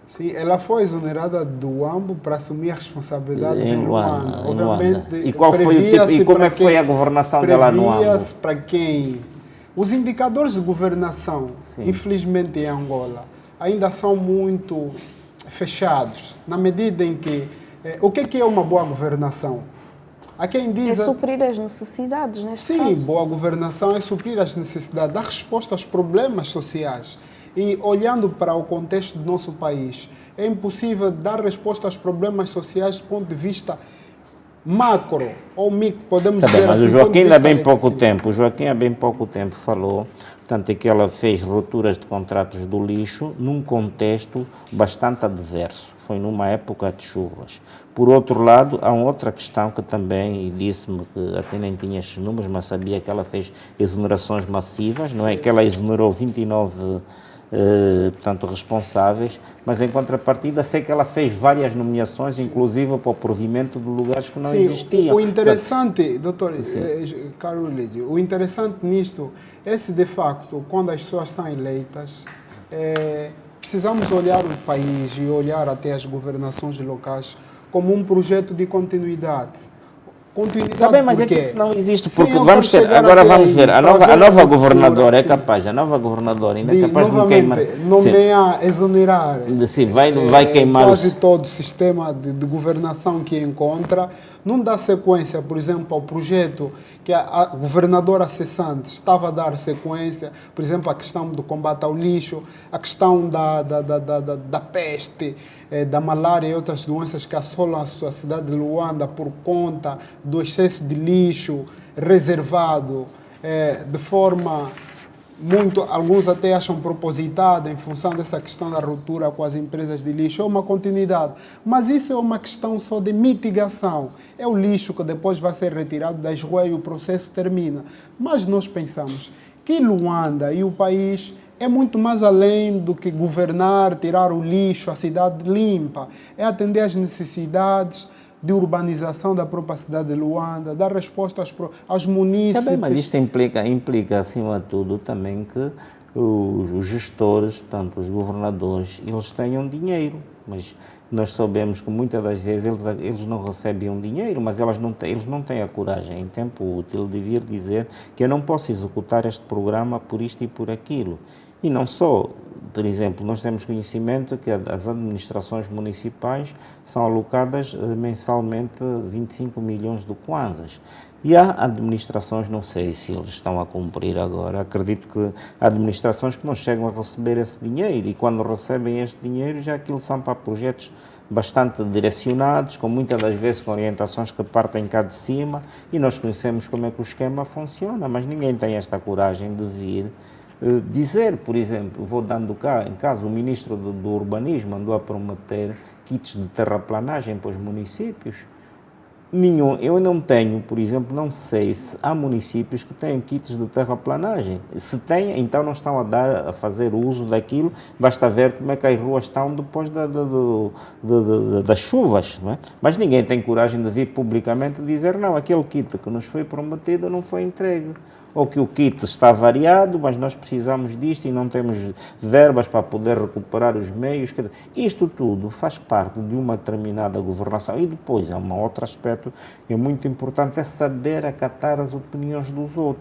Sim, ela foi exonerada do AMBO para assumir as responsabilidades em Luanda. Em Luanda. Obviamente, E qual foi o tipo, e como é que foi a governação dela no AMBO? previa-se para quem? Os indicadores de governação, Sim. infelizmente em Angola, ainda são muito fechados, na medida em que o que é uma boa governação? Há quem É diz suprir as necessidades, neste sim, caso. boa governação é suprir as necessidades, dar resposta aos problemas sociais. E olhando para o contexto do nosso país, é impossível dar resposta aos problemas sociais do ponto de vista macro ou micro, podemos Tá bem, dizer mas assim. o do ponto Joaquim de há vista bem pouco legal. tempo, o Joaquim há bem pouco tempo falou, portanto, é que ela fez rupturas de contratos do lixo num contexto bastante adverso. Foi numa época de chuvas. Por outro lado, há uma outra questão que também disse-me que até nem tinha estes números, mas sabia que ela fez exonerações massivas, não é? Que ela exonerou 29 portanto, responsáveis, mas em contrapartida sei que ela fez várias nomeações, inclusive para o provimento de lugares que não Sim, existiam. o interessante, doutor Sim. Carlos Lídio, o interessante nisto é se de facto, quando as pessoas são eleitas, precisamos olhar o país e olhar até as governações locais como um projeto de continuidade. Continuidade Está bem, mas é por que quê? isso não existe, Sim, porque eu vamos quero ter, chegar agora até vamos aí, ver, a trazer nova ruptura, governadora é sim. capaz, a nova governadora ainda é De, capaz de me queimar. novamente, Sim. nomear, exonerar Sim, vai queimar quase os... todo o sistema de governação que encontra, não dá sequência, por exemplo, ao projeto que a governadora cessante estava a dar sequência, por exemplo, a questão do combate ao lixo, a questão da peste, da malária e outras doenças que assolam a sua cidade de Luanda por conta do excesso de lixo reservado de forma muito, alguns até acham propositada em função dessa questão da ruptura com as empresas de lixo, é uma continuidade. Mas isso é uma questão só de mitigação. É o lixo que depois vai ser retirado das ruas e o processo termina. Mas nós pensamos que Luanda e o país é muito mais além do que governar, tirar o lixo, a cidade limpa. É atender às necessidades de urbanização da própria cidade de Luanda, dar resposta aos munícipes. Está bem, mas isto implica, acima de tudo, também que os gestores, portanto, os governadores, eles tenham dinheiro. Mas nós sabemos que muitas das vezes eles não recebem dinheiro, mas eles não têm a coragem, em tempo útil, de vir dizer que eu não posso executar este programa por isto e por aquilo. E não só, por exemplo, nós temos conhecimento que as administrações municipais são alocadas mensalmente 25 milhões de kwanzas. E há administrações, não sei se eles estão a cumprir agora, acredito que há administrações que não chegam a receber esse dinheiro e quando recebem este dinheiro já aquilo são para projetos bastante direcionados, com muitas das vezes com orientações que partem cá de cima e nós conhecemos como é que o esquema funciona, mas ninguém tem esta coragem de vir dizer, por exemplo, vou dando cá, em caso o ministro do Urbanismo andou a prometer kits de terraplanagem para os municípios. Nenhum, eu não tenho, por exemplo, não sei se há municípios que têm kits de terraplanagem. Se têm, então não estão a fazer uso daquilo, basta ver como é que as ruas estão depois das chuvas, não é? Mas ninguém tem coragem de vir publicamente dizer não, aquele kit que nos foi prometido não foi entregue. Ou que o kit está variado, mas nós precisamos disto e não temos verbas para poder recuperar os meios. Isto tudo faz parte de uma determinada governação. E depois há um outro aspecto que é muito importante, é saber acatar as opiniões dos outros.